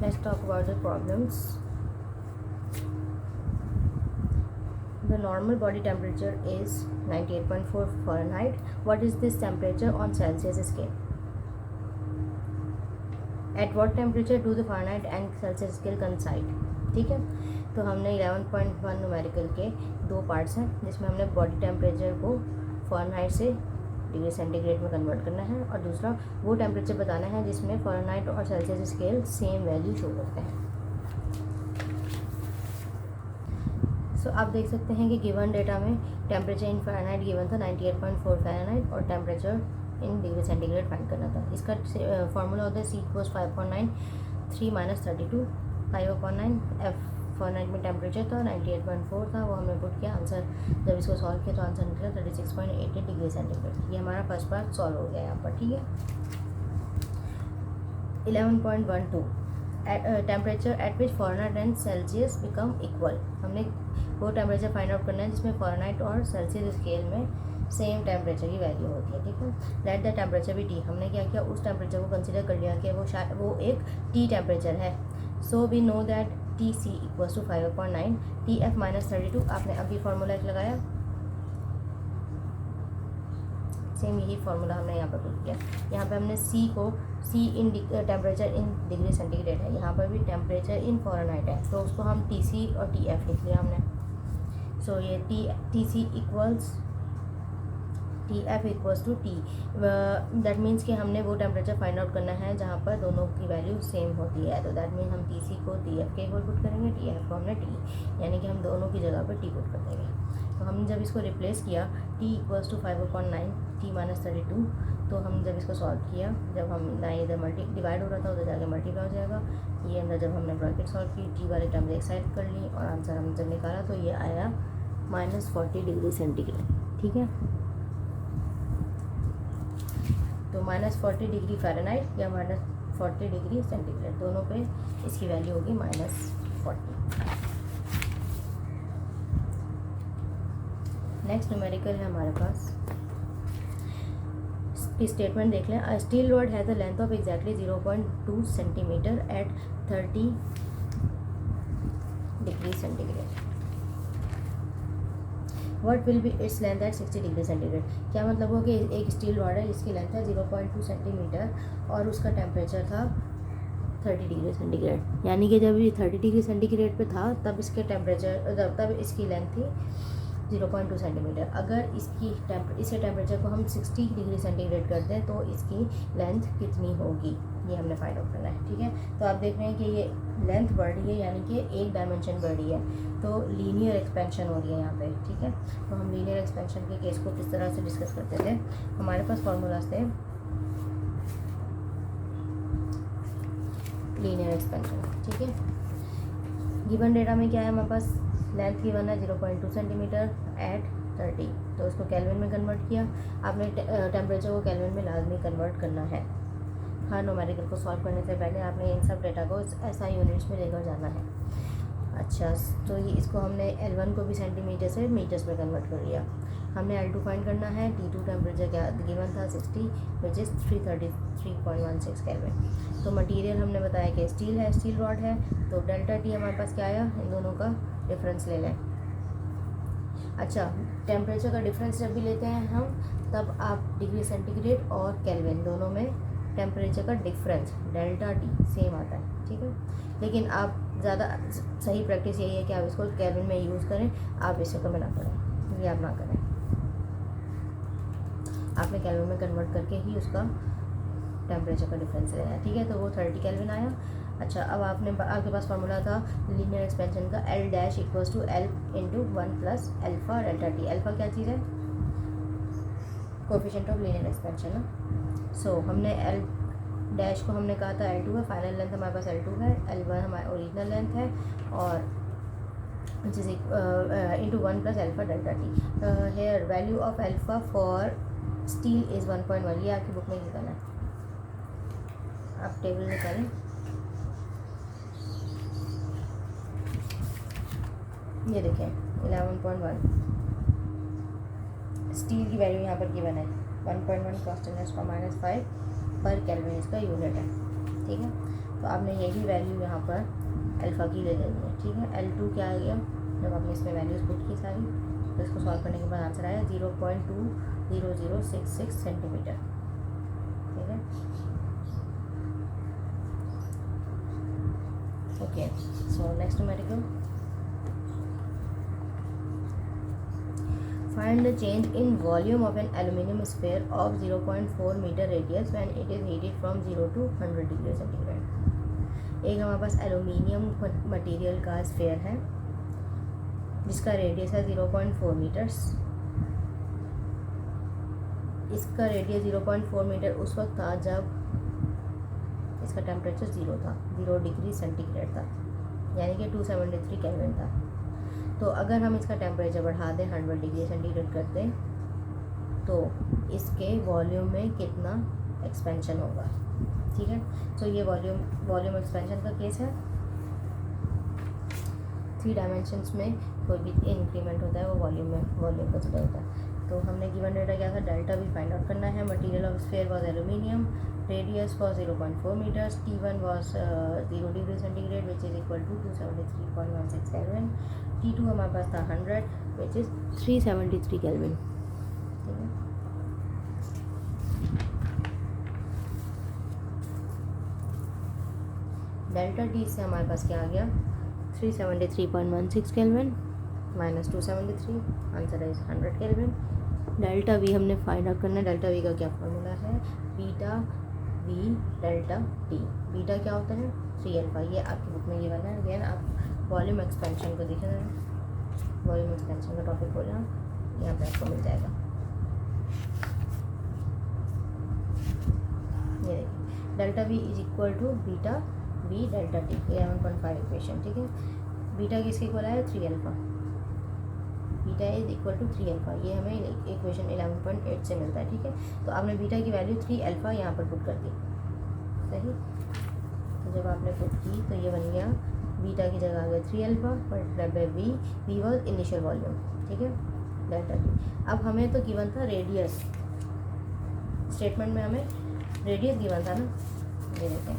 Let's talk about the problems. The normal body temperature is 98.4 Fahrenheit. What is this temperature on Celsius scale? At what temperature do the Fahrenheit and Celsius scale coincide? ठीक है, तो हमने 11.1 numerical के दो parts हैं जिसमें हमने body temperature को फ़ारेनहाइट से डिग्री सेंटीग्रेड में कन्वर्ट करना है और दूसरा वो टेम्परेचर बताना है जिसमें फ़ारेनहाइट और Celsius scale same value show करते हैं। सो आप देख सकते हैं कि गिवन डेटा में टेम्परेचर इन फ़ारेनहाइट गिवन था 98.4 फ़ारेनहाइट और temperature in degree centigrade find करना था। इसका फार्मूला होता है C = 5.9 3 - 32 5/9 F फ़ारेनहाइट में टेम्परेचर था 98.4 था, वो हमने पुट किया। आंसर जब इसको सॉल्व किया तो आंसर निकला 36.88 डिग्री सेंटीग्रेड। ये हमारा फर्स्ट पार्ट सॉल्व हो गया यहाँ पर, ठीक है। 11.12 temperature at which Fahrenheit and Celsius become equal. हमने वो टेम्परेचर फाइंड आउट करना है जिसमें फ़ारेनहाइट और सेल्सियस स्केल में सेम टेम्परेचर की वैल्यू होती है, ठीक है। लेट द टेम्परेचर भी टी। हमने क्या किया, उस टेम्परेचर को कंसिडर कर लिया कि वो एक टी टेम्परेचर है। So we know that TC = 5/9 TF - 32। आपने अभी फार्मूला एक लगाया, सेम यही फार्मूला हमने यहाँ पर पुट किया। यहाँ पे हमने C in temperature in degree centigrade है, यहाँ पर भी टेम्परेचर इन फ़ारेनहाइट है, तो उसको हम TC और TF लिख लिया हमने। सो ये TC = TF = T। That means कि हमने वो टेम्परेचर फाइंड आउट करना है जहाँ पर दोनों की वैल्यू सेम होती है। तो दैट मीन्स हम TC को TF के इक्वल पुट करेंगे, TF को हमने T, यानी कि हम दोनों की जगह पर T पुट कर देंगे। तो हमने जब इसको रिप्लेस किया T = 5/9 T - 32, तो हम जब इसको सॉल्व किया, जब हम ना इधर डिवाइड हो रहा था उधर जाके मल्टीप्लाई हो जाएगा। ये अंदर जब हमने ब्रैकेट सॉल्व की, T वाले टर्म एक साइड कर ली और आंसर हम जब निकाला तो ये आया -40 डिग्री सेंटीग्रेड, ठीक है। तो -40 डिग्री फ़ारेनहाइट या -40 डिग्री सेंटीग्रेड, दोनों पे इसकी वैल्यू होगी -40। नेक्स्ट न्यूमेरिकल है हमारे पास, स्टेटमेंट देख लें। A steel rod has a length of exactly 0.2 centimetre at 30 degree centigrade. What will be its length at 60 degree centigrade. क्या मतलब हो कि एक स्टील रॉड है जिसकी लेंथ है 0.2 सेंटीमीटर और उसका टेम्परेचर था 30 डिग्री सेंटीग्रेड, यानी कि जब ये 30 डिग्री सेंटीग्रेड पे था तब इसके तब इसकी लेंथ थी 0.2 सेंटीमीटर। अगर इसके टेम्परेचर को हम 60 डिग्री सेंटीग्रेड कर दें तो इसकी लेंथ कितनी होगी, ये हमने फाइंड आउट करना है, ठीक है। तो आप देख रहे हैं कि ये लेंथ बढ़ रही है, यानी कि एक डायमेंशन बढ़ रही है, तो लीनियर एक्सपेंशन हो रही है यहाँ पे, ठीक है। तो हम लीनियर एक्सपेंशन के केस को किस तरह से डिस्कस करते थे, हमारे पास फार्मूलाज थे लीनियर एक्सपेंशन, ठीक है। गिवन डेटा में क्या है हमारे पास, लेंथ गिवन है 0.2 सेंटीमीटर एट 30, तो इसको केल्विन में कन्वर्ट किया। आपने टेम्परेचर को केल्विन में लाजमी कन्वर्ट करना है। हर न्यूमेरिकल को सॉल्व करने से पहले आपने इन सब डेटा को SI यूनिट्स में लेकर जाना है। अच्छा, तो ये इसको हमने L1 को भी सेंटीमीटर से मीटर्स में कन्वर्ट कर लिया। हमने L2 फाइंड करना है। T2 टेम्परेचर क्या गिवन था 60 विच इज़ 333.16 केल्विन। तो मटेरियल हमने बताया कि स्टील है, स्टील रॉड है, तो डेल्टा T हमारे पास क्या आया, इन दोनों का डिफरेंस ले लें। अच्छा, टेम्परेचर का डिफरेंस जब भी लेते हैं हम, तब आप डिग्री सेंटीग्रेड और केल्विन दोनों में टेम्परेचर का डिफरेंस डेल्टा T सेम आता है, ठीक है। लेकिन आप ज़्यादा सही प्रैक्टिस यही है कि आप इसको केल्विन में यूज़ करें, आप इसे कमें ना करें, ये आप ना करें। आपने केल्विन में कन्वर्ट करके ही उसका टेम्परेचर का डिफरेंस लेना है, ठीक है। तो वो 30 केल्विन आया। अच्छा, अब आपके पास फार्मूला था लीनियर एक्सपेंशन का, L' = L × 1 + alpha delta T। Alpha क्या चीज़ है, कोएफिशिएंट ऑफ लीनियर एक्सपेंशन ना। सो हमने L' को हमने कहा था L2 है, फाइनल लेंथ हमारे पास L2 है, L1 हमारी ओरिजिनल लेंथ है, और जैसे × 1 + alpha delta T। Here value of alpha for steel is 1.1। ये आपकी बुक में निकालना है, आप टेबल निकालें। ये देखें 11.1 स्टील की वैल्यू यहाँ पर गिवन है 1.1 × 10⁻⁵ पर केल्विन इसका यूनिट है, ठीक है। तो आपने यही वैल्यू यहाँ पर अल्फ़ा की ले लेनी है, ठीक है। L2 क्या आ गया, जब आपने इसमें वैल्यूज़ पुट की सारी, तो इसको सॉल्व करने के बाद आंसर आया 0.20066 सेंटीमीटर, ठीक है। Okay, so next numerical, find the change in volume of an aluminum sphere of 0.4 meter radius when it is heated from 0 to 100 degree centigrade. एक हमारे पास एलुमिनियम मटेरियल का स्फेयर है जिसका रेडियस है 0.4 मीटर्स। इसका रेडियस 0.4 मीटर उस वक्त था जब इसका टेम्परेचर 0 था, 0 डिग्री सेंटीग्रेड था, यानी कि 273 केल्विन था। तो अगर हम इसका टेम्परेचर बढ़ा दें 100 डिग्री सेंटीग्रेड कर दें तो इसके वॉल्यूम में कितना एक्सपेंशन होगा, ठीक है। तो ये वॉल्यूम एक्सपेंशन का केस है। 3 डायमेंशंस में कोई भी इंक्रीमेंट होता है वो वॉल्यूम कंसिडर होता है। तो हमने गिवन डेटा क्या था, डेल्टा भी फाइंड आउट करना है। Material of sphere was aluminium, radius was 0.4 metres, T1 was 0 degree centigrade which is equal to 273.16 kelvin, T2 हमारे पास था 100 विच इज़ 373 केल्विन, ठीक है। डेल्टा टी से हमारे पास क्या आ गया, 373.16 kelvin minus 273, answer is 100 kelvin. Delta we हमने फाइंड आउट करना है। डेल्टा वी का क्या फॉर्मूला है, beta V delta T. Beta क्या होता है 3α, ये आपकी बुक में गिवन है। अगेन आप वॉल्यूम एक्सपेंशन को देखें, वॉल्यूम एक्सपेंशन का टॉपिक हो रहा यहाँ पे आपको मिल जाएगा। ये देखिए delta V is equal to beta V delta T, 11.5 equation, ठीक है। बीटा किसके इक्वल है 3α, बीटा इज इक्वल टू 3α, ये हमें इक्वेशन 11.8 से मिलता है, ठीक है। तो आपने बीटा की वैल्यू 3α यहाँ पर पुट कर दी, सही। तो जब आपने पुट की तो ये बन गया बीटा की जगह आ गया 3α multiply by v was initial volume, ठीक है, डेल्टा टी। अब हमें तो गिवन था रेडियस, स्टेटमेंट में हमें रेडियस गिवन था ना, ये देखें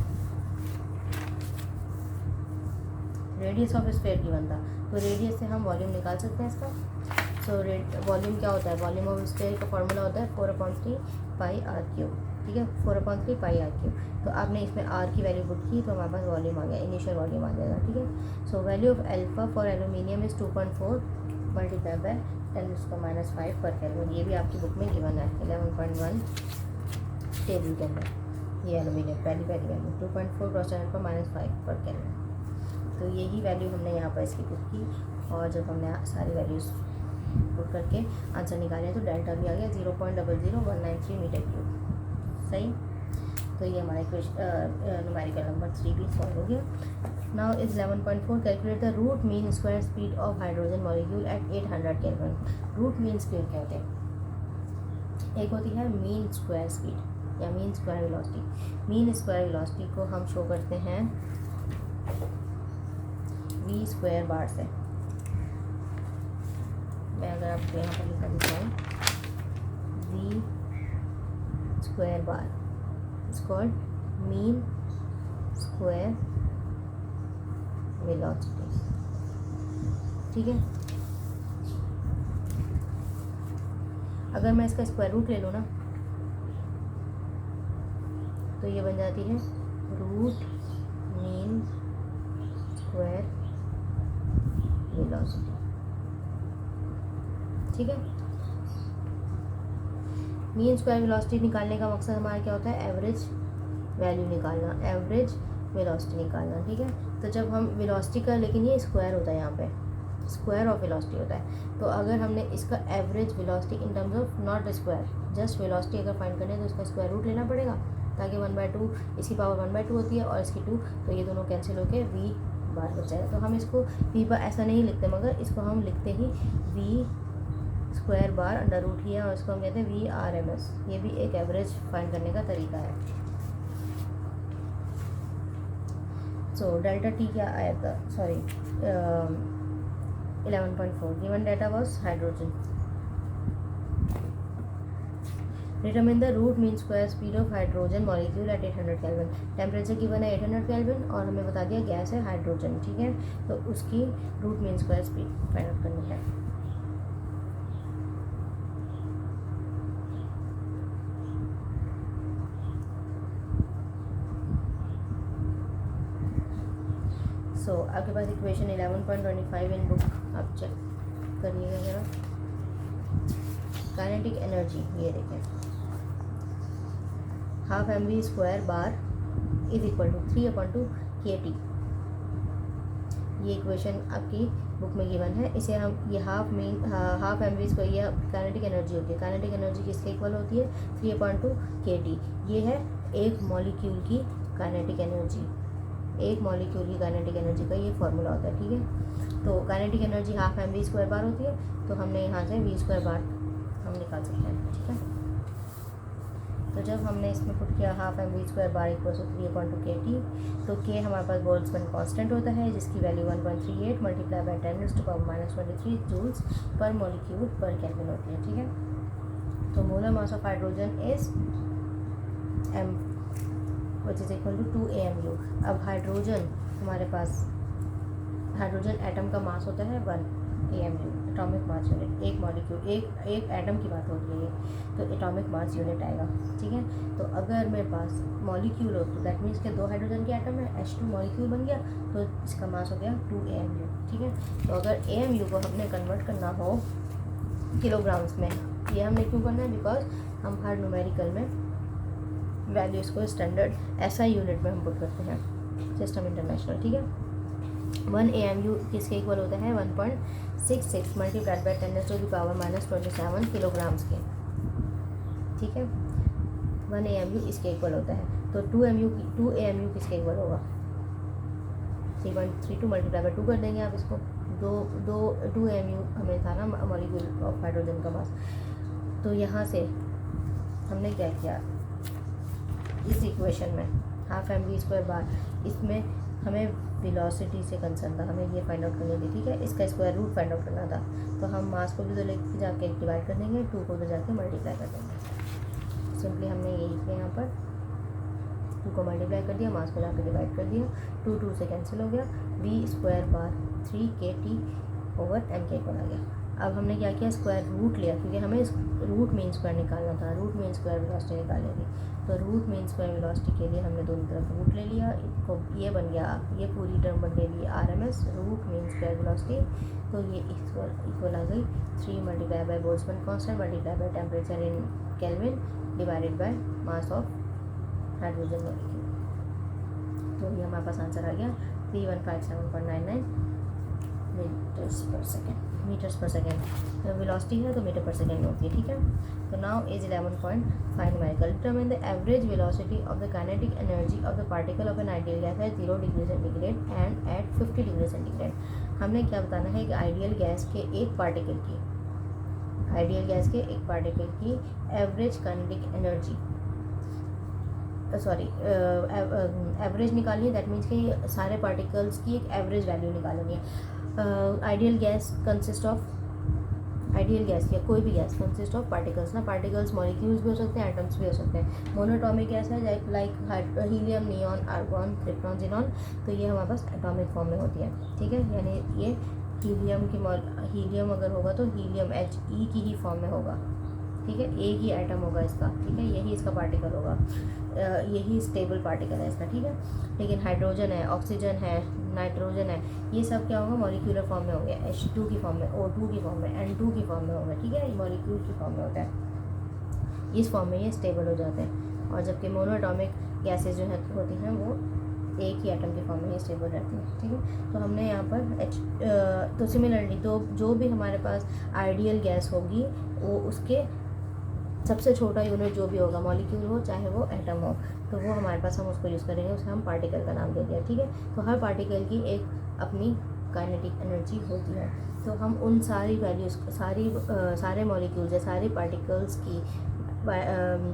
रेडियस ऑफ स्फीयर गिवन था, तो रेडियस से हम वॉल्यूम निकाल सकते हैं इसका। सो वॉल्यूम क्या होता है, वॉल्यूम ऑफ स्फीयर का फॉर्मूला होता है 4/3 पाई आर क्यूब, ठीक है, 4/3 पाई आर क्यूब। तो आपने इसमें आर की वैल्यू पुट की तो हमारे पास वॉल्यूम आ गया, इनिशियल वॉल्यूम आ जाएगा, ठीक है। So value of alpha for aluminium is 2.4 multiply by 10⁻⁵ पर केल्विन। ये भी आपकी बुक में गिवन है 11.1 टेबल के अंदर। ये एल्यूमिनियम पहली वैल्यू 2.4 क्रॉस 10⁻⁵ पर केल्विन। तो यही वैल्यू हमने यहाँ पर इसकी पुट की, और जब हमने सारी वैल्यूज़ पुट करके आंसर निकाले तो डेल्टा भी आ गया 0.00193 मीटर क्यूब, सही। तो ये हमारा न्यूमेरिकल नंबर 3 भी सॉल्व हो गया। Now is 11.4 calculate the root mean square speed of hydrogen molecule at 800 kelvin. Root mean speed क्या होते हैं, एक होती है मीन स्क्वायर स्पीड या mean square velocity. Mean square velocity को हम शो करते हैं वी स्क्वायर बार से। मैं अगर आपको यहाँ पर लिखा दिखाऊँ, V square bar it's called mean square velocity, ठीक है। अगर मैं इसका स्क्वायर रूट ले लूँ ना तो ये बन जाती है रूट मीन स्क्वायर वेलोसिटी, ठीक है। मीन स्क्वायर वेलोसिटी निकालने का मकसद हमारा क्या होता है, एवरेज वैल्यू निकालना, एवरेज वेलोसिटी निकालना, ठीक है। तो जब हम वेलोसिटी का, लेकिन ये स्क्वायर होता है, यहाँ पे स्क्वायर ऑफ वेलोसिटी होता है। तो अगर हमने इसका average velocity in terms of not square just velocity अगर फाइंड करनी है तो इसका स्क्वायर रूट लेना पड़ेगा, ताकि 1/2 इसकी पावर 1/2 होती है और इसकी 2, तो ये दोनों कैंसिल होकर वी बार बच जाएगा। तो हम इसको वी बार ऐसा नहीं लिखते, मगर इसको हम लिखते ही v square bar under root ही है, और इसको हम कहते हैं VRMS। ये भी एक एवरेज फाइंड करने का तरीका है। सो डेल्टा टी क्या आया था, sorry 11.4 given data was hydrogen. Determine the root mean square speed of hydrogen molecule at 800 kelvin. Temperature given है 800 केल्विन और हमें बता दिया गैस है हाइड्रोजन, ठीक है। तो उसकी root mean square speed find out करनी है। सो आपके पास इक्वेशन 11.25 इन बुक, आप चेक करिएगा जरा। काइनेटिक एनर्जी ये देखें, half M V square bar is equal to 3/2 kT। ये इक्वेशन आपकी बुक में गिवन है। इसे हम ये हाफ एम वी स्क्वायर ये काइनेटिक एनर्जी होती है। काइनेटिक एनर्जी किसके इक्वल होती है? 3/2 kT। ये है एक मॉलिक्यूल की काइनेटिक एनर्जी, एक मॉलिक्यूल की काइनेटिक एनर्जी का ये फॉर्मूला होता है, ठीक है। तो kinetic energy half M V square bar होती है, तो हमने यहाँ से वी स्क्वायर बार हम निकाल सकते हैं, ठीक है। तो जब हमने इसमें पुट किया half M V square bar equal to 3/2 kT, तो के हमारे पास बोल्ट्जमैन कांस्टेंट होता है जिसकी value 1.38 multiply by 10⁻⁻23 joules per molecule per kelvin होती है, ठीक है। तो molar mass of hydrogen is m which is equal to 2 AMU। अब हाइड्रोजन हमारे पास, हाइड्रोजन एटम का मास होता है 1 AMU, एटॉमिक मास यूनिट। एक मॉलिक्यूल, एक एटम की बात होती है ये, तो एटॉमिक मास यूनिट आएगा, ठीक है। तो अगर मेरे पास मॉलिक्यूल हो तो दैट मीन्स के 2 हाइड्रोजन के एटम है, H2 मॉलिक्यूल बन गया, तो इसका मास हो गया 2 AMU, ठीक है। तो अगर AMU को हमने कन्वर्ट करना हो किलोग्राम्स में, ये हमने क्यों करना है? बिकॉज हम हर न्यूमेरिकल में वैल्यूज़ को स्टैंडर्ड SI यूनिट में हम पुट करते हैं, सिस्टम इंटरनेशनल, ठीक है। 1 AMU किसके इक्वल होता है? 1.66 मल्टीप्लाइड बाई 10⁻⁻27 किलोग्राम्स के, ठीक है। 1 AMU इसके इक्वल होता है। तो 2 AMU किसके इक्वल होगा? 3.32 मल्टीप्लाई बाई 2 कर देंगे आप इसको। 2 AMU हमें था ना मॉलिक्यूल ऑफ हाइड्रोजन का मास। तो यहाँ से हमने क्या किया, इस इक्वेशन में half M V square bar, इसमें हमें वेलोसिटी से कंसर्न था, हमें ये फाइंड आउट करनी थी, ठीक है। इसका स्क्वायर रूट फाइंड आउट करना था, तो हम मास को भी तो लेके जाके डिवाइड कर देंगे, 2 को तो जाके मल्टीप्लाई कर देंगे। सिंपली हमने यही किया, यहाँ पर 2 को मल्टीप्लाई कर दिया, मास को जाके डिवाइड कर दिया, 2 से कैंसिल हो गया, V square bar 3 kT over m के इक्वल आ गया। अब हमने क्या किया, स्क्वायर रूट लिया, क्योंकि हमें रूट मीन स्क्वायर निकालना था, रूट मीन स्क्वायर वेलोसिटी निकालेंगे। तो रूट मीन स्क्वायर वेलोसिटी के लिए हमने दोनों तरफ रूट ले लिया, इसको ये बन गया, ये पूरी टर्म बन गई RMS root mean square velocity. तो ये इक्वल आ गई 3 multiply by Boltzmann constant multiply by temperature in kelvin divided by mass of hydrogen molecule. तो ये हमारे पास आंसर आ गया 3157.99 मीटर्स पर सेकेंड। वेलोसिटी है तो मीटर पर सेकेंड होती है, ठीक है। तो now as 11.5 numerical, determine the average velocity of the kinetic energy of the particle of an ideal gas at 0 degree centigrade and at 50 degree centigrade. हमने क्या बताना है कि आइडियल गैस के एक पार्टिकल की average kinetic energy, sorry average निकालनी है। दैट मीन्स कि सारे पार्टिकल्स की एक एवरेज वैल्यू निकालनी है। Ideal gas consist of, ideal gas या कोई भी गैस कंसिस्ट ऑफ पार्टिकल्स ना, पार्टिकल्स मॉलिक्यूल्स भी हो सकते हैं, एटम्स भी हो सकते हैं। मोनोटॉमिक गैस है like helium, neon, argon, krypton, xenon, तो ये हमारे पास एटॉमिक फॉर्म में होती है, ठीक है। यानी ये हीलियम अगर होगा तो हीलियम He की ही फॉर्म में होगा, ठीक है। एक ही एटम होगा इसका, ठीक है, यही इसका पार्टिकल होगा, यही स्टेबल पार्टिकल है इसका, ठीक है। लेकिन हाइड्रोजन है, ऑक्सीजन है, नाइट्रोजन है, ये सब क्या होगा, मॉलिक्यूलर फॉर्म में होंगे, H2 की फॉर्म में, O2 की फॉर्म में, N2 की फॉर्म में होंगे, ठीक है। ये मॉलिक्यूल की फॉर्म में होता है, इस फॉर्म में ये स्टेबल हो जाते हैं। और जबकि मोनोएटॉमिक गैसेज जो होती हैं वो एक ही एटम के फॉर्म में ही स्टेबल रहती है, ठीक है। तो हमने यहाँ पर तो सिमिलरली तो जो भी हमारे पास आइडियल गैस होगी वो उसके सबसे छोटा यूनिट जो भी होगा, मॉलिक्यूल हो चाहे वो एटम हो, तो वो हमारे पास हम उसको यूज़ करेंगे, उसे हम पार्टिकल का नाम दे दिया, ठीक है। तो हर पार्टिकल की एक अपनी काइनेटिक एनर्जी होती है। तो हम उन सारी वैल्यूज़, सारे मॉलिक्यूल्स या सारे पार्टिकल्स की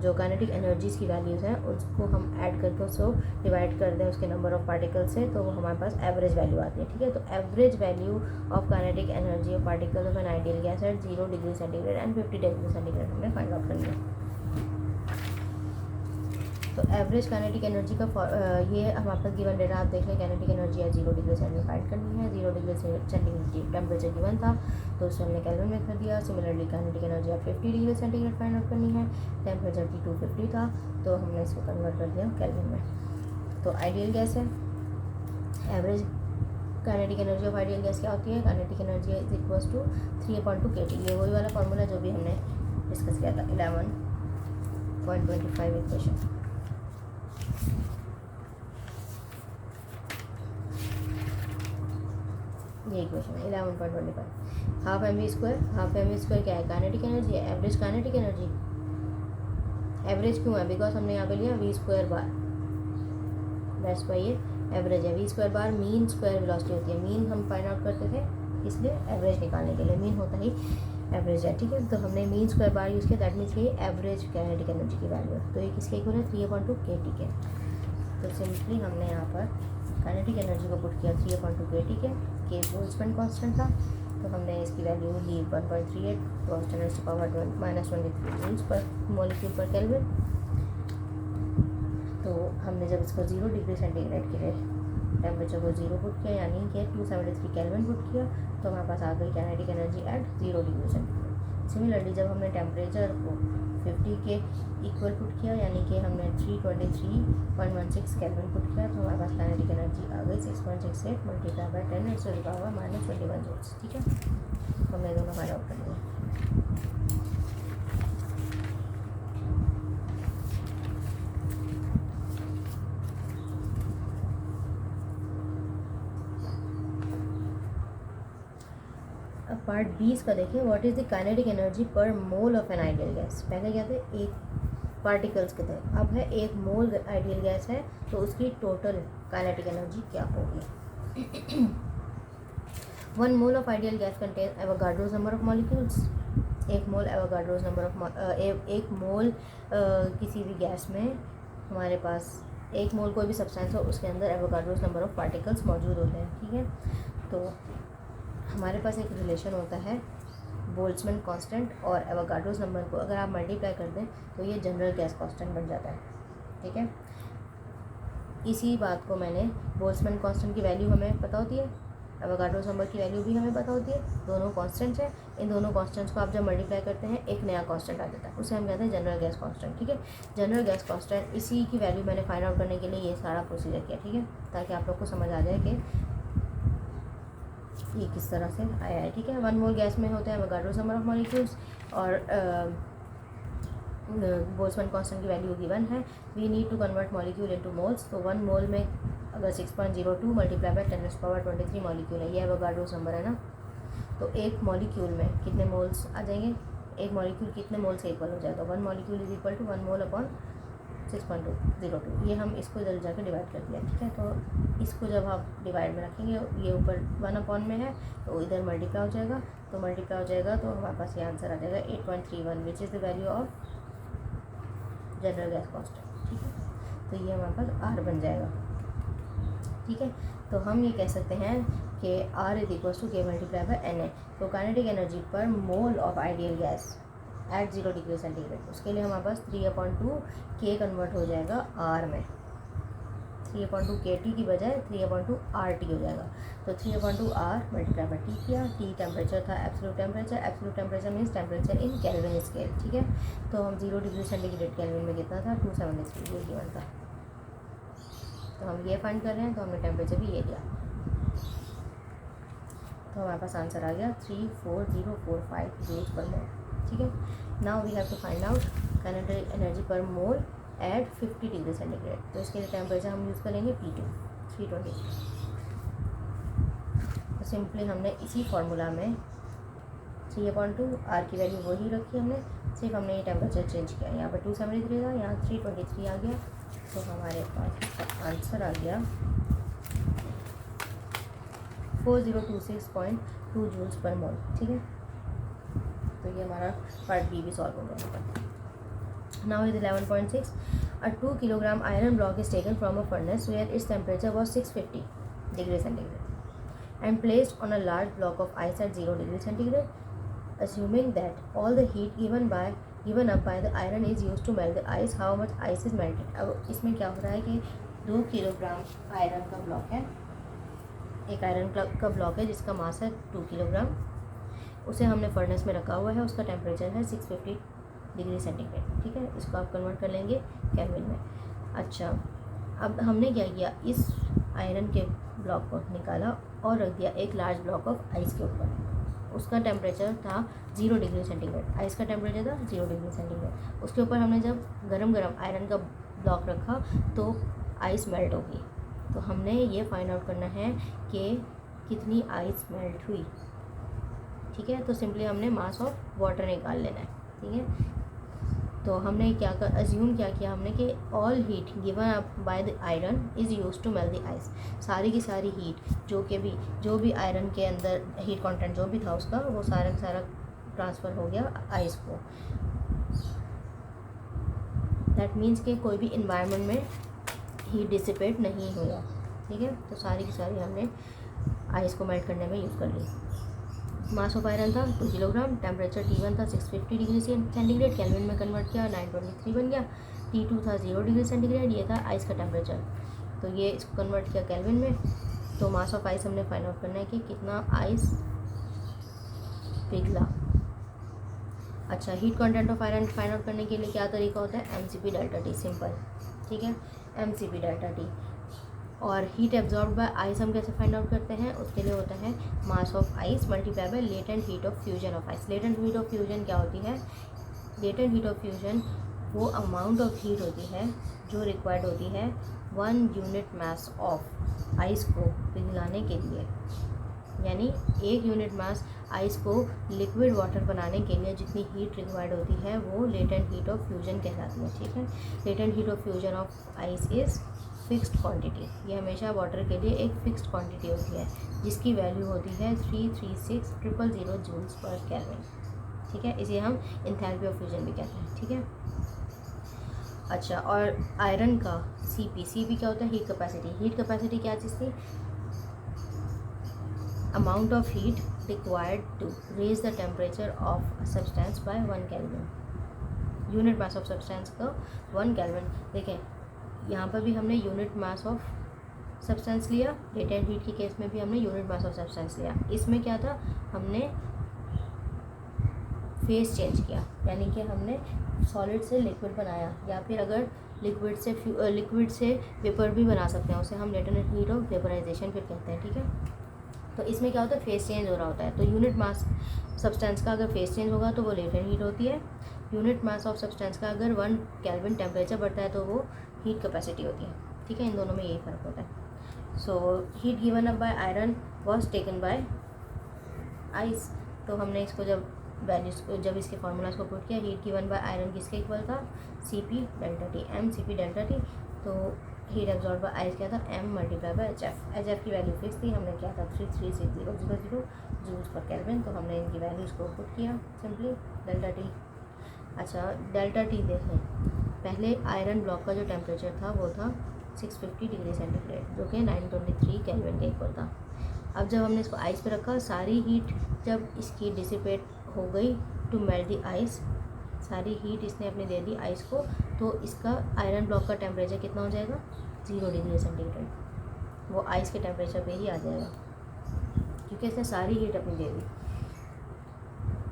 जो काइनेटिक एनर्जीज़ की वैल्यूज़ हैं उसको हम ऐड करके उसको डिवाइड कर दें उसके नंबर ऑफ पार्टिकल्स से, तो वो हमारे पास एवरेज वैल्यू आती है, ठीक है। तो average value of kinetic energy of particle of an ideal gas at 0 degree centigrade and 50 degree centigrade हमने फाइंड आउट कर लिया। तो एवरेज काइनेटिक एनर्जी का ये हमारे पास गिवन डेटा आप देख लें। काइनेटिक एनर्जी है 0 डिग्री सेंटीग्रेड फाइंड करनी है। 0 डिग्री सेंटीग्रेड टेम्परेचर गिवन था तो उसे हमने केल्विन में कर दिया। सिमिलरली काइनेटिक एनर्जी आप 50 डिग्री सेंटीग्रेड फाइंड आउट करनी है। टेम्परेचर की 250 था तो हमने इसको कन्वर्ट कर दिया केल्विन में। तो आइडियल गैस है, average kinetic energy of ideal gas क्या होती है? Kinetic energy is equals to 3/2 kT। ये वही वाला फार्मूला जो भी हमने डिस्कस किया था 11.25 इक्वेशन। ये इक्वेशन है 11.25। हाफ एम वी स्क्वायर क्या है? काइनेटिक एनर्जी है, एवरेज काइनेटिक एनर्जी। एवरेज क्यों है? बिकॉज हमने यहाँ पे लिया V square bar, that's why ये एवरेज है। V square bar mean square velocity होती है। मीन हम फाइंड आउट करते थे, इसलिए एवरेज निकालने के लिए मीन होता ही एवरेज है, ठीक है। तो हमने मीन स्क्वायर बार यूज़ किया, दैट मीन्स ये एवरेज काइनेटिक एनर्जी की वैल्यू है। तो ये किसके इक्वल है? 3/2 kT के। तो सिंपली हमने यहाँ पर काइनेटिक एनर्जी को पुट किया 3/2 kT के बोल्ट्जमैन कांस्टेंट था तो हमने इसकी वैल्यू ली 1.38 × 10⁻⁻23 joules per molecule per kelvin. तो हमने जब इसको 0 डिग्री सेंटीग्रेड के लिए टेम्परेचर को 0 पुट किया, यानी कि 273 केल्विन पुट किया, तो हमारे पास आ गई kinetic energy at 0 degree centigrade. Similarly जब हमने टेम्परेचर को 50 के इक्वल पुट किया, यानी कि हमने 323.16 केल्विन पुट किया, तो हमारे पास काइनेटिक एनर्जी आ गई 6.68 मल्टीप्लाई बाय 10⁻⁻21 जूल्स, ठीक है। तो हमने दोनों फाइंड आउट कर लिया। अब पार्ट 20 का देखें। What is the kinetic energy per mole of an ideal gas. पहले क्या थे? एक पार्टिकल्स के थे, अब है 1 मोल आइडियल गैस है तो उसकी टोटल काइनेटिक एनर्जी क्या होगी? 1 mole of ideal gas contain Avogadro's number of molecules. 1 mole Avogadro's number of एक मोल किसी भी गैस में हमारे पास 1 मोल कोई भी सब्सटेंस हो उसके अंदर एवोगाड्रोस नंबर ऑफ पार्टिकल्स मौजूद होते हैं, ठीक है। तो हमारे पास एक रिलेशन होता है बोल्ट्जमैन कांस्टेंट और एवोगाड्रोस नंबर को अगर आप मल्टीप्लाई कर दें तो ये जनरल गैस कांस्टेंट बन जाता है, ठीक है। इसी बात को मैंने बोल्ट्जमैन कांस्टेंट की वैल्यू हमें पता होती है, एवोगाड्रोस नंबर की वैल्यू भी हमें पता होती है, दोनों कांस्टेंट्स हैं। इन दोनों कांस्टेंट्स को आप जब मल्टीप्लाई करते हैं एक नया कांस्टेंट आ जाता है, उसे हम कहते हैं जनरल गैस कांस्टेंट, ठीक है। जनरल गैस कांस्टेंट इसी की वैल्यू मैंने फाइंड आउट करने के लिए ये सारा प्रोसीजर किया, ठीक है, ताकि आप लोग को समझ आ जाए कि ये किस तरह से आया है, ठीक है। 1 मोल गैस में होते हैं एवोगाड्रोस नंबर ऑफ मॉलिक्यूल्स और बोल्ट्जमैन कांस्टेंट की वैल्यू गिवन है। We need to convert molecule into moles. तो 1 मोल में अगर 6.02 मल्टीप्लाई बाय 10⁻23 मॉलिक्यूल है, ये एवोगाड्रोस नंबर है ना। तो एक मॉलिक्यूल में कितने मोल्स आ जाएंगे? एक मॉलिक्यूल कितने मोल से इक्वल हो जाएगा? 1 molecule is equal to 1 mole upon 6.02। ये हम इसको इधर जाकर डिवाइड कर दिया, ठीक है। तो इसको जब आप डिवाइड में रखेंगे, ये ऊपर 1 अपॉन में है तो इधर मल्टीप्लाई हो जाएगा, तो मल्टीप्लाई हो जाएगा तो हमारे पास ये आंसर आ जाएगा 8.31 which is the value of general gas constant, ठीक है। तो ये हमारे पास आर बन जाएगा, ठीक है। तो हम ये कह सकते हैं कि आर इज इक्वल्स टू के मल्टीप्लाई बाय एन ए। तो kinetic energy per mole of ideal gas at 0 degree centigrade, उसके लिए हमारे पास 3/2 के कन्वर्ट हो जाएगा आर में। 3/2 KT की बजाय 3/2 RT हो जाएगा। तो 3/2 R मल्टीप्लाई बाय टी किया। टी टेम्परेचर था, absolute temperature means temperature in kelvin scale, ठीक है। तो हम 0 डिग्री सेंटीग्रेड केल्विन में कितना था? 273 ये गिवन था। तो हम ये फाइंड कर रहे हैं, तो हमने टेम्परेचर भी ये लिया, तो हमारे पास आंसर आ गया 34045 जूल्स पर मोल, ठीक है। Now we have to find out kinetic energy per mole eight 50 degree centigrade. तो इसके लिए टेम्परेचर हम यूज़ करेंगे P2 320। तो सिंपली हमने इसी फार्मूला में 3/2 R की वैल्यू वही रखी हमने, सिर्फ हमने ये टेम्परेचर चेंज किया। यहाँ पर 273 था, यहाँ 323 आ गया, तो हमारे पास इसका आंसर आ गया 4026.2 जूल्स पर मोल, ठीक है। तो ये हमारा पार्ट बी भी सॉल्व हो गया। Now is 11.6. A 2 kilogram iron block is taken from a furnace where its temperature was 650 degree centigrade and placed on a large block of ice at 0 degree centigrade. Assuming that all the heat given by given up by the iron is use to melt the ice, how much ice is melted. अब इसमें क्या हो रहा है कि 2 kilogram iron का block है, एक आयरन का ब्लॉक है जिसका मास है 2 किलोग्राम, उसे हमने फर्नेस में रखा हुआ है, उसका टेम्परेचर है 650 डिग्री सेंटीग्रेड। ठीक है, इसको आप कन्वर्ट कर लेंगे केल्विन में। अच्छा, अब हमने क्या किया, इस आयरन के ब्लॉक को निकाला और रख दिया एक लार्ज ब्लॉक ऑफ आइस के ऊपर। उसका टेम्परेचर था 0 डिग्री सेंटीग्रेड, आइस का टेम्परेचर था 0 डिग्री सेंटीग्रेड। उसके ऊपर हमने जब गरम आयरन का ब्लॉक रखा तो आइस मेल्ट होगी। तो हमने ये फाइंड आउट करना है कि कितनी आइस मेल्ट हुई। ठीक है, तो सिंपली हमने मास ऑफ वाटर निकाल लेना है। ठीक है, तो हमने क्या अज्यूम क्या किया हमने कि all heat given up by the iron is use to melt the ice. सारी की सारी हीट जो भी आयरन के अंदर हीट कंटेंट जो भी था उसका, वो सारा का सारा ट्रांसफ़र हो गया आइस को। दैट मीन्स कि कोई भी इन्वायरमेंट में हीट डिसिपेट नहीं हुआ। ठीक है, तो सारी की सारी हमने आइस को मेल्ट करने में यूज़ कर ली। मास ऑफ आयरन था 2 किलोग्राम, टेम्परेचर T1 था 650 डिग्री सेंटीग्रेड, केल्विन में कन्वर्ट किया 923 बन गया। T2 था 0 डिग्री सेंटीग्रेड, ये था आइस का टेम्परेचर, तो ये इसको कन्वर्ट किया केल्विन में। तो मास ऑफ आइस हमने फाइंड आउट करना है कि कितना आइस पिघला। अच्छा, heat content of iron find out करने के लिए क्या तरीका होता है, MCP डेल्टा T, सिंपल। ठीक है, MCP डेल्टा T। और हीट एब्जॉर्ब बाय आइस हम कैसे फाइंड आउट करते हैं, उसके लिए होता है mass of ice multiply by latent heat of fusion of ice. Latent heat of fusion क्या होती है, लेटेंट हीट ऑफ फ्यूजन वो अमाउंट ऑफ हीट होती है जो रिक्वायर्ड होती है 1 यूनिट मास ऑफ आइस को पिघलाने के लिए। यानी 1 यूनिट मास आइस को लिक्विड वाटर बनाने के लिए जितनी हीट रिक्वायर्ड होती है वो लेटेंट हीट ऑफ फ्यूजन कहलाती है। ठीक है, latent heat of fusion of ice is fixed quantity. ये हमेशा वाटर के लिए एक फिक्स्ड क्वांटिटी होती है जिसकी वैल्यू होती है 336,000 जूल्स पर केल्विन। ठीक है, इसे हम एंथैल्पी ऑफ फ्यूजन भी कहते हैं। ठीक है, अच्छा, और आयरन का CP क्या होता है, हीट कैपेसिटी। हीट कैपेसिटी क्या चीज़ थी, amount of heat required to raise the temperature of substance by 1 kelvin. Unit mass of substance का 1 केल्विन। देखें, यहाँ पर भी हमने यूनिट मास ऑफ सब्सटेंस लिया, लेटेंट हीट के केस में भी हमने यूनिट मास ऑफ सब्सटेंस लिया। इसमें क्या था, हमने फेस चेंज किया, यानी कि हमने सॉलिड से लिक्विड बनाया, या फिर अगर लिक्विड से वेपर भी बना सकते हैं, उसे हम लेटेंट हीट ऑफ वेपराइजेशन फिर कहते हैं। ठीक है, तो इसमें क्या होता है, फेस चेंज हो रहा होता है। तो यूनिट मास सब्सटेंस का अगर फेस चेंज होगा तो वो लेटेंट हीट होती है। यूनिट मास ऑफ सब्सटेंस का अगर 1 केल्विन टेम्परेचर बढ़ता है तो वो हीट कैपेसिटी होती है। ठीक है, इन दोनों में यही फ़र्क होता है। So heat given up bye iron was taken by ice. तो हमने इसको जब इसके फार्मूलाज को पुट किया, हीट गिवन बाय आयरन किसके इक्वल था, CP delta T, MCP delta T। तो हीट एब्जॉर्ब बाय आइस क्या था, M मल्टीप्लाई बाय HF की वैल्यू फिक्स थी, हमने क्या था 336,000 जूल्स पर केल्विन। तो हमने इनकी वैल्यूज़ को पुट किया सिंपली, डेल्टा T। अच्छा, डेल्टा T देखें, पहले आयरन ब्लॉक का जो टेम्परेचर था वो था 650 डिग्री सेंटीग्रेड, जो कि 923 केल्विन के इक्वल था। अब जब हमने इसको आइस पे रखा, सारी हीट जब इसकी डिसिपेट हो गई टू मेल्ट द आइस, सारी हीट इसने अपनी दे दी आइस को, तो इसका आयरन ब्लॉक का टेम्परेचर कितना हो जाएगा, 0 डिग्री सेंटीग्रेड। वो आइस के टेम्परेचर पे ही आ जाएगा क्योंकि इसने सारी हीट अपनी दे दी।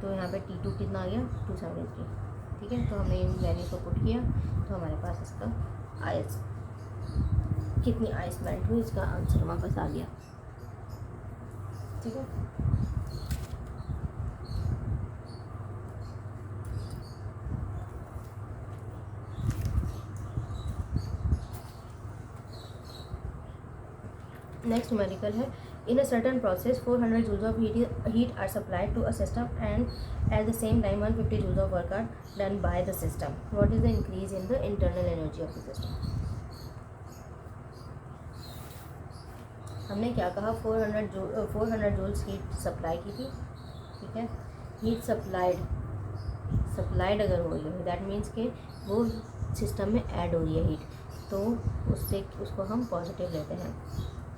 तो यहाँ पे T2 कितना आ गया, 273। ठीक है, तो हमने इन वैल्यू को पुट किया तो हमारे पास इसका आइस कितनी आइस मेल्ट हुई, इसका आंसर वापस आ गया। ठीक है, नेक्स्ट न्यूमेरिकल है, in a certain process 400 joules of heat are supplied to a system and at the same time 150 joules of work are done by the system. What is the increase in the internal energy of the system? हमने क्या कहा, 400 joules heat supply की थी। ठीक है, heat supplied अगर हो रही है दैट मीन्स कि वो सिस्टम में ऐड हो रही है हीट, तो उसको हम पॉजिटिव लेते हैं।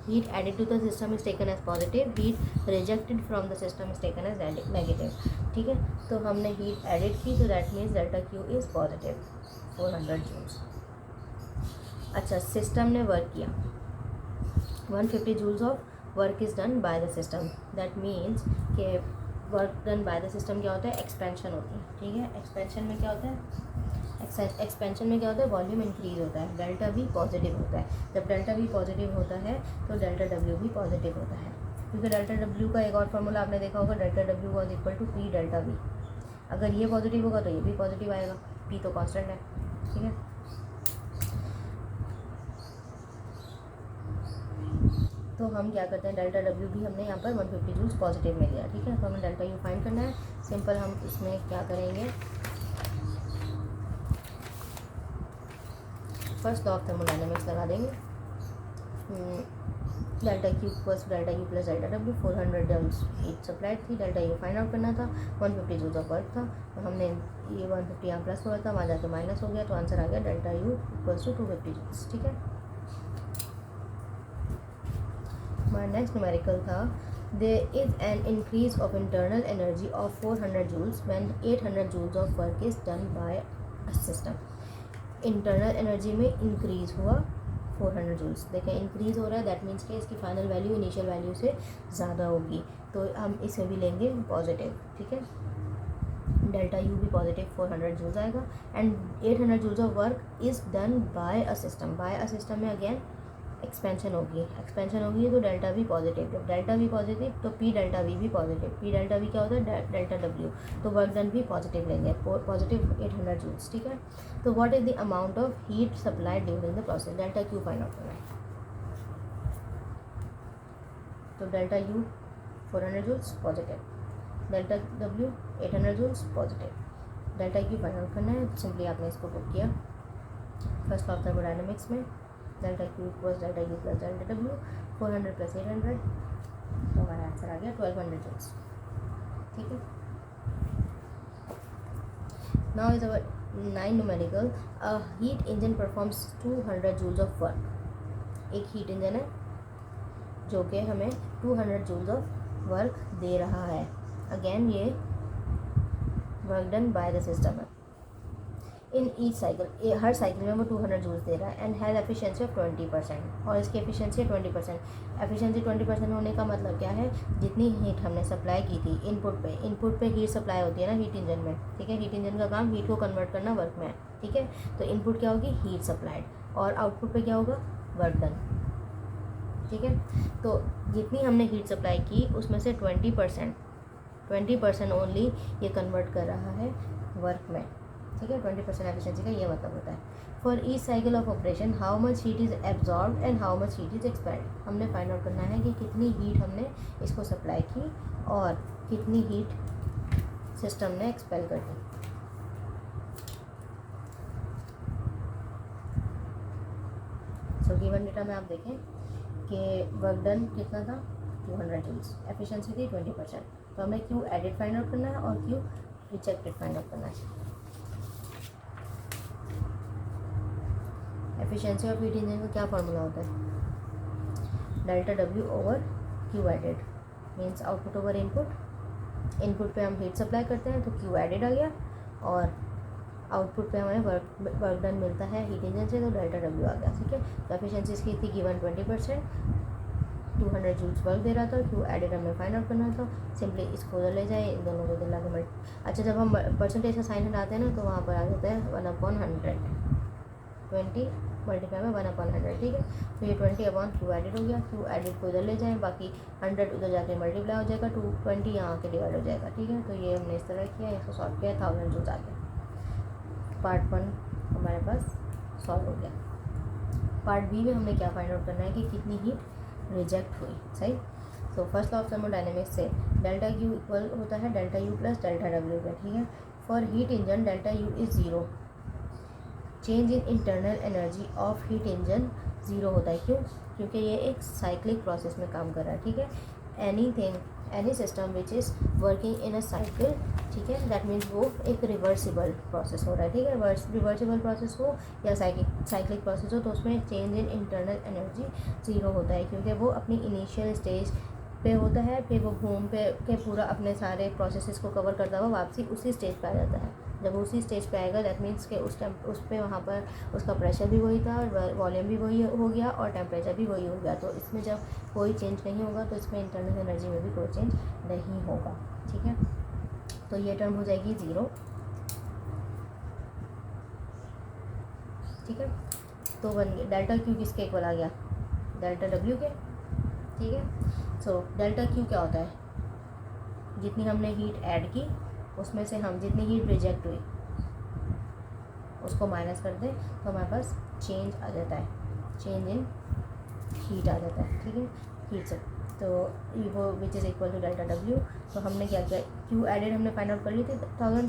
heat added to the system is taken as positive, heat rejected from the system is taken as negative. ठीक है, तो हमने heat added की तो that means delta Q is positive 400 joules. अच्छा, सिस्टम ने वर्क किया 150 joules of work is done by the system. that means कि work done by the system क्या होता है, एक्सपेंशन होती है. ठीक है, एक्सपेंशन में क्या होता है, एक्सपेंशन में क्या होता है, वॉल्यूम इंक्रीज होता है, डेल्टा भी पॉजिटिव होता है. जब डेल्टा भी पॉजिटिव होता है तो डेल्टा डब्ल्यू भी पॉजिटिव होता है, क्योंकि डेल्टा डब्ल्यू का एक और फार्मूला आपने देखा होगा, delta W was equal to P delta V. अगर ये पॉजिटिव होगा तो ये भी पॉजिटिव आएगा, पी तो कांस्टेंट है. ठीक है, तो हम क्या करते हैं, डेल्टा डब्ल्यू भी हमने यहाँ पर 150 जूल्स पॉजिटिव में लिया. ठीक है, तो हमें डेल्टा यू फाइंड करना है. सिंपल, हम इसमें क्या करेंगे, फर्स्ट लॉ ऑफ थर्मोडायनेमिक्स लगा देंगे. Delta Q plus delta U plus delta W 400 joules heat supplied थी. डेल्टा यू फाइंड आउट करना था, 150 जूल्स ऑफ वर्क था, तो हमने ये 150 यहाँ प्लस हुआ था, वहाँ जाके माइनस हो गया, तो आंसर आ गया delta U equals to 250 joules. ठीक है, हमारा नेक्स्ट न्यूमेरिकल था, there is an increase of internal energy of 400 joules when 800 joules of work is done by a system. Internal energy में इंक्रीज़ हुआ 400 जूल्स. देखें, इंक्रीज़ हो रहा है, दैट मीन्स कि इसकी फाइनल वैल्यू इनिशियल वैल्यू से ज़्यादा होगी, तो हम इसे भी लेंगे पॉजिटिव. ठीक है, डेल्टा यू भी पॉजिटिव 400 जूल्स आएगा. And 800 joules of work is done by a system. By a system में अगेन एक्सपेंशन होगी, एक्सपेंशन होगी तो डेल्टा भी पॉजिटिव. जब डेल्टा भी पॉजिटिव तो पी डेल्टा वी भी पॉजिटिव. पी डेल्टा वी क्या होता है, डेल्टा डब्ल्यू, तो वर्क डन भी पॉजिटिव लेंगे, पॉजिटिव 800 जूल्स. ठीक है, तो what is the amount of heat supply during the process, delta Q find out करना है. तो delta U 400 joules positive, delta W 800 joules positive, delta Q find out करना है. सिंपली आपने इसको बुक किया फर्स्ट ऑफ थर्मोडायनेमिक्स में, delta Q equals delta U plus delta W 400 plus 800, तो हमारा आंसर आ गया 1200 जूल्स. ठीक है, now is our 9 numerical. A heat engine performs 200 joules of work. एक हीट इंजन है जो कि हमें 200 जूल्स ऑफ वर्क दे रहा है. अगेन ये work done by the system है. इन ईच साइकिल, हर साइकिल में वो 200 जूल्स दे रहा है. एंड हैज़ एफिशिएंसी ऑफ 20%, और इसकी एफिशिएंसी है 20%. एफिशिएंसी 20% होने का मतलब क्या है, जितनी हीट हमने सप्लाई की थी इनपुट पे हीट सप्लाई होती है ना हीट इंजन में. ठीक है, हीट इंजन का काम हीट को कन्वर्ट करना वर्क में है. ठीक है, तो इनपुट क्या होगी, हीट सप्लाइड, और आउटपुट पे क्या होगा, वर्क डन. ठीक है, तो जितनी हमने हीट सप्लाई की उसमें से 20% ओनली ये कन्वर्ट कर रहा है वर्क में. ठीक है, 20% एफिशिएंसी का ये मतलब होता है. For each cycle of operation how much heat is absorb and how much heat is expelled. हमने फाइंड आउट करना है कि कितनी हीट हमने इसको सप्लाई की और कितनी हीट सिस्टम ने एक्सपेल कर दी. सो गिवन डेटा में आप देखें कि वर्क डन कितना था, 200 जूल्स, एफिशिएंसी थी 20%. तो हमें क्यू एडिड फाइंड आउट करना है और क्यू रिजेक्टेड फाइंड आउट करना है. एफिशिएंसी ऑफ हीट इंजन का क्या फार्मूला होता है, delta W over Q added, means output over input. Input पे हम हीट सप्लाई करते हैं तो क्यू एडेड आ गया, और आउटपुट पे हमें वर्क डन मिलता है हीट इंजन से, तो डेल्टा डब्ल्यू आ गया. ठीक है, तो एफिशिएंसी इसकी थी गिवन 20%, 200 जूल्स वर्क दे रहा था, क्यू एडेड हमें फाइंड आउट करना था. सिंपली इसको उधर ले जाए, इन दोनों को दिला के अच्छा, जब हम परसेंटेज का साइन हटाते हैं ना तो वहाँ पर आ जाता है 1/100, 20 मल्टीप्लाई में 1/100. ठीक है, तो ये 20 क्यू एडिड हो गया. क्यू एडिड को इधर ले जाएं, बाकी 100 उधर जाके मल्टीप्लाई हो जाएगा, 220 यहाँ आके डिवाइड हो जाएगा. ठीक है, तो ये हमने इस तरह किया, इसको सॉल्व किया, 1000 जूल्स आ गया. पार्ट 1 हमारे पास सॉल्व हो गया. पार्ट बी में हमने क्या फाइंड आउट करना है कि कितनी हीट रिजेक्ट हुई. सही, तो फर्स्ट लॉ ऑफ थर्मोडायनेमिक्स से डेल्टा क्यू इक्वल होता है delta U plus delta W का. ठीक है, for heat engine delta U is 0. Change in internal energy of heat engine 0 होता है. क्यों, क्योंकि ये एक साइक्लिक प्रोसेस में काम कर रहा है. ठीक है, anything any system which is working in a cycle, ठीक है, दैट मीन्स वो एक रिवर्सिबल प्रोसेस हो रहा है, ठीक है, रिवर्सिबल प्रोसेस हो या साइक्लिक प्रोसेस हो, तो उसमें change in internal energy zero होता है, क्योंकि वो अपनी इनिशियल स्टेज पे होता है, फिर वो घूम पे के पूरा अपने सारे प्रोसेसेस को कवर करता हुआ वापसी उसी स्टेज पे आ जाता है। जब वो उसी स्टेज पे आएगा दैट मीन्स कि उस टाइम उस पर वहाँ पर उसका प्रेशर भी वही था और वॉल्यूम भी वही हो गया और टेम्परेचर भी वही हो गया। तो इसमें जब कोई चेंज नहीं होगा तो इसमें इंटरनल एनर्जी में भी कोई चेंज नहीं होगा, ठीक है। तो ये टर्म हो जाएगी ज़ीरो, ठीक है। तो बन गया डेल्टा क्यू किसके इक्वल आ गया, डेल्टा डब्ल्यू के, ठीक है। सो डेल्टा क्यू क्या होता है, जितनी हमने हीट ऐड की उसमें से हम जितनी हीट रिजेक्ट हुई उसको माइनस कर दें तो हमारे पास चेंज आ जाता है, चेंज इन हीट आ जाता है, ठीक है, हीट से। तो वो which is equal to delta W. तो हमने क्या किया, क्यू एडेड हमने फाइंड आउट कर ली थी 1000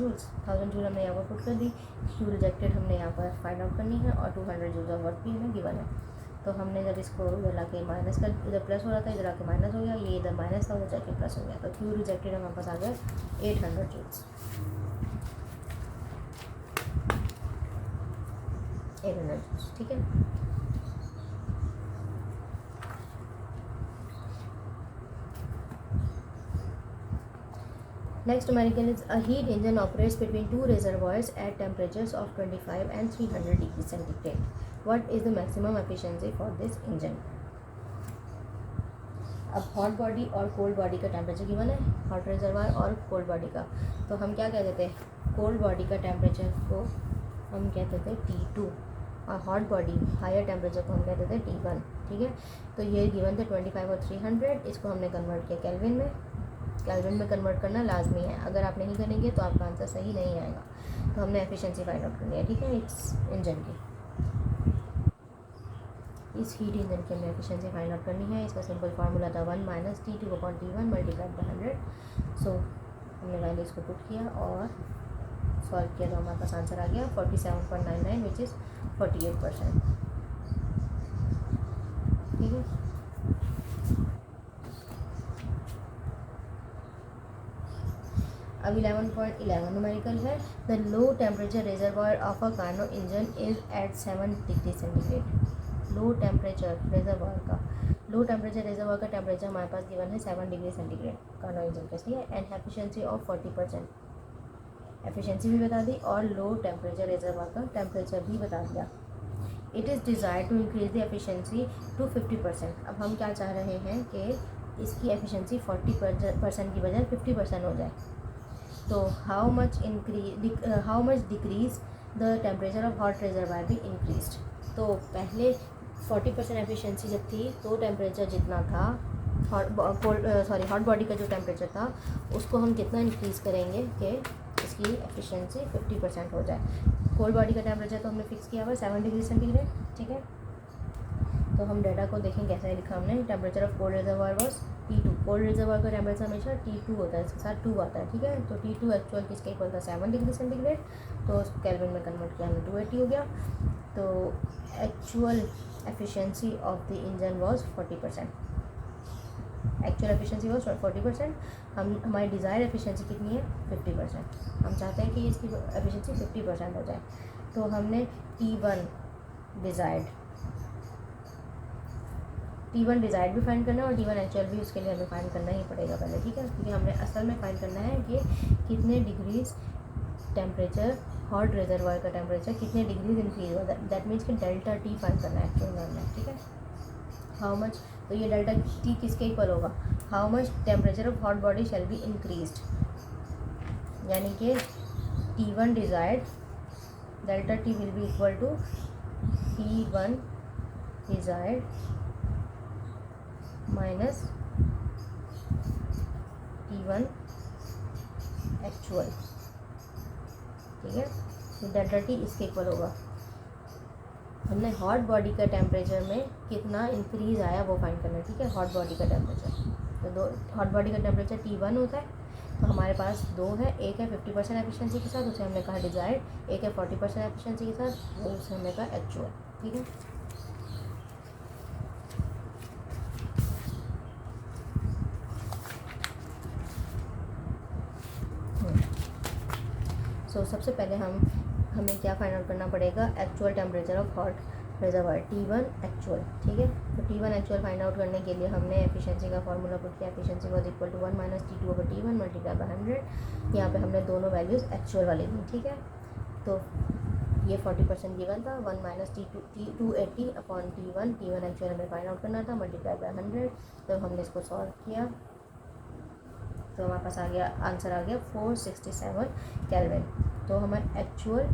जूल हमने यहाँ पर पुट कर दी, क्यू रिजेक्टेड हमने यहाँ पर फाइंड आउट करनी है और 200 जूल ऑफ वर्क भी हमें गिवन है। तो हमने जब इसको इधर ला के माइनस कर, इधर प्लस हो रहा था इधर आके माइनस हो गया, ये इधर माइनस था वो जाके प्लस हो गया, तो क्यू रिजेक्टेड हमारे पास आ गया 800 जूल्स, 800 जूल्स, ठीक है। Next numerical is a heat engine operates between two reservoirs at temperatures of 25 and 300 degrees centigrade. What is the maximum efficiency for this engine? अब हॉट बॉडी और cold body का temperature given है, hot reservoir और cold body का। तो हम क्या कहते थे, कोल्ड बॉडी का टेम्परेचर को हम कहते थे T2 और हॉट बॉडी हायर टेम्परेचर को हम कहते थे T1, ठीक है। तो ये गिवन थे 25 और 300, इसको हमने कन्वर्ट किया केल्विन में। केल्विन में कन्वर्ट करना लाजमी है, अगर आप नहीं करेंगे तो आपका आंसर सही नहीं आएगा। तो हमने एफिशिएंसी फाइंड आउट करनी है, ठीक है, इस इंजन की, इस हीट इंजन की हमें एफिशिएंसी फाइंड आउट करनी है। इसका सिंपल फार्मूला था 1 - T2/T1 मल्टीप्लाइड बाई 100। सो हमने वैल्यूज़ को पुट किया और सॉल्व किया तो हमारे पास आंसर आ गया 47.99 विच इज़ 48%, ठीक है। अब 11.11 न्यूमेरिकल है, the low temperature reservoir of a Carnot engine is at 7 degree centigrade. Low temperature reservoir का, लो टेम्परेचर रिजर्वायर का टेम्परेचर हमारे पास गिवन है 7 डिग्री सेंटीग्रेड कार्नो इंजन के, सही है, एंड एफिशिएंसी ऑफ 40%, एफिशिएंसी भी बता दी और लो टेम्परेचर रिजर्वायर का टेम्परेचर भी बता दिया। It is desire to increase the efficiency to 50%। अब हम क्या चाह रहे हैं कि इसकी एफिशिएंसी 40% की बजाय 50% हो जाए। तो how much decrease the temperature of hot reservoir भी इंक्रीज्ड। तो पहले 40% एफिशिएंसी जब थी तो टेम्परेचर जितना था हॉट बॉडी का जो टेम्परेचर था उसको हम कितना इंक्रीज़ करेंगे कि इसकी एफिशिएंसी 50% हो जाए। कोल्ड बॉडी का टेम्परेचर तो हमने फिक्स किया हुआ 7 डिग्री सेंटीग्रेड, ठीक है। तो हम डाटा को देखें कैसे लिखा हमने, temperature of cold reservoir was T2। Cold reservoir का टेम्परेचर हमेशा T2 होता है, इसके साथ 2 आता है, ठीक है। तो T2 एक्चुअल किसके इक्वल था 7 डिग्री सेंटीग्रेड, तो उसको केल्विन में कन्वर्ट किया हमने 280 हो गया। तो actual efficiency of the engine was 40%, actual efficiency was 40%। हमारी डिज़ायर एफिशिएंसी कितनी है 50%। हम चाहते हैं कि इसकी एफिशिएंसी 50% हो जाए। तो हमने T1 डिज़ायर्ड भी फाइंड करना है और T1 एक्चुअल भी उसके लिए हमें फाइंड करना ही पड़ेगा पहले, ठीक है, क्योंकि हमने असल में फाइंड करना है कि कितने डिग्रीज टेम्परेचर हॉट रिजर्वायर का टेम्परेचर कितने डिग्रीज इंक्रीज हुआ, दैट मीन्स कि डेल्टा T फाइंड करना है एक्चुअल में, ठीक है। हाउ मच, तो ये डेल्टा T किसके इक्वल होगा, how much temperature of hot body shall be increased, यानी कि T1 desired delta T will be equal to T1 desired minus T1 actual, ठीक है। तो डेल्टा T इसके इक्वल होगा। हमने हॉट बॉडी का टेम्परेचर में कितना इंक्रीज़ आया वो फाइंड करना है, ठीक है, हॉट बॉडी का टेम्परेचर। तो हॉट बॉडी का टेम्परेचर T1 होता है, तो हमारे पास 2 है, एक है 50% एफिशिएंसी के साथ, उसे हमने कहा डिज़ायर्ड, एक है 40% एफिशिएंसी के साथ, वो उसे हमने कहा एक्चुअल, ठीक है। सो सबसे पहले हमें क्या फाइंड आउट करना पड़ेगा, actual temperature of hot reservoir T1 actual, ठीक है। तो T1 एक्चुअल फाइंड आउट करने के लिए हमने एफिशिएंसी का फार्मूला पुट किया, efficiency was equal to 1 minus T2/T1 multiply by 100। यहाँ पे हमने दोनों वैल्यूज़ एक्चुअल वाली दी, ठीक है। तो ये 40% गिवन था, 1 माइनस T280/T1, T1 एक्चुअल हमें फाइंड आउट करना था, मल्टीप्लाई बाय 100। तो हमने इसको सॉल्व किया तो हमारे पास आ गया आंसर आ गया 467 केल्विन। तो हमारा actual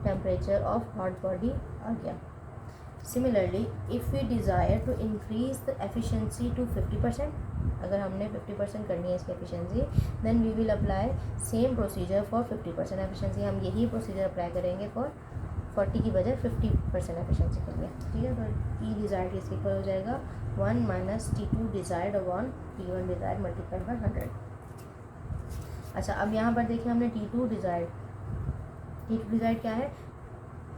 temperature of hot body आ गया। Similarly if we desire to increase the efficiency to 50%, अगर हमने 50% करनी है इसकी efficiency, then we will apply same procedure for 50% efficiency. हम यही प्रोसीजर अप्लाई करेंगे फॉर 40 की बजाय 50% एफिशिएंसी के लिए, ठीक है। तो ई डिज़ायर्ड इसके इक्वल हो जाएगा 1 minus T2 desired upon T1 desired multiply by 100। अच्छा, अब यहाँ पर देखिए हमने T2 डिज़ायर्ड क्या है,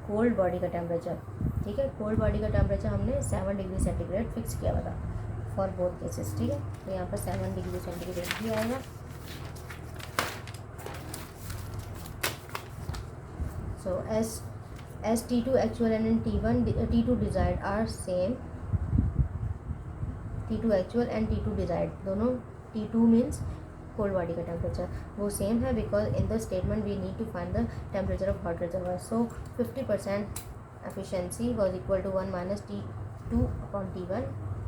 कोल्ड बॉडी का टेम्परेचर, ठीक है। कोल्ड बॉडी का टेम्परेचर हमने 7 डिग्री सेंटीग्रेड फिक्स किया हुआ था फॉर बोथ केसेस, ठीक है। तो यहाँ पर 7 डिग्री सेंटीग्रेड भी आएगा। So as T2 actual and T2 desired are same, T2 actual and T2 desired दोनों, T2 मीन्स कोल्ड बॉडी का टेम्परेचर वो सेम है, because in the statement we need to find the temperature of hot reservoir. So 50% efficiency was equal to 1 minus T2/T1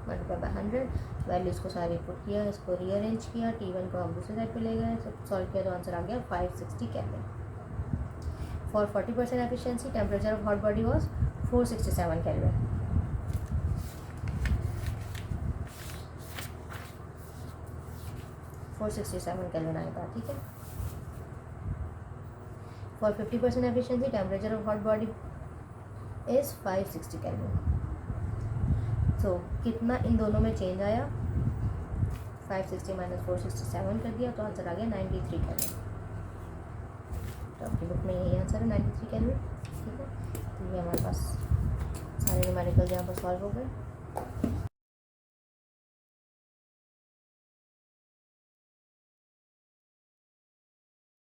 multiply by 100। Values को सारी put किया, इसको rearrange किया, T1 को हम दूसरी साइड पे ले गए, सब सॉल्व किया तो आंसर आ गया 560 kelvin. For 40% efficiency temperature of hot body was 467 kelvin. For 67 kelvin आएगा, ठीक है। For 50% efficiency temperature of hot body is 560 kelvin. So कितना इन दोनों में चेंज आया, 560 माइनस 467 कर दिया तो आंसर आ गया 93 केल्विन। तो आपकी बुक में यही आंसर है 93 केल्विन, ठीक है। तो ये हमारे पास सारे न्यूमेरिकल यहाँ पर सॉल्व हो गए।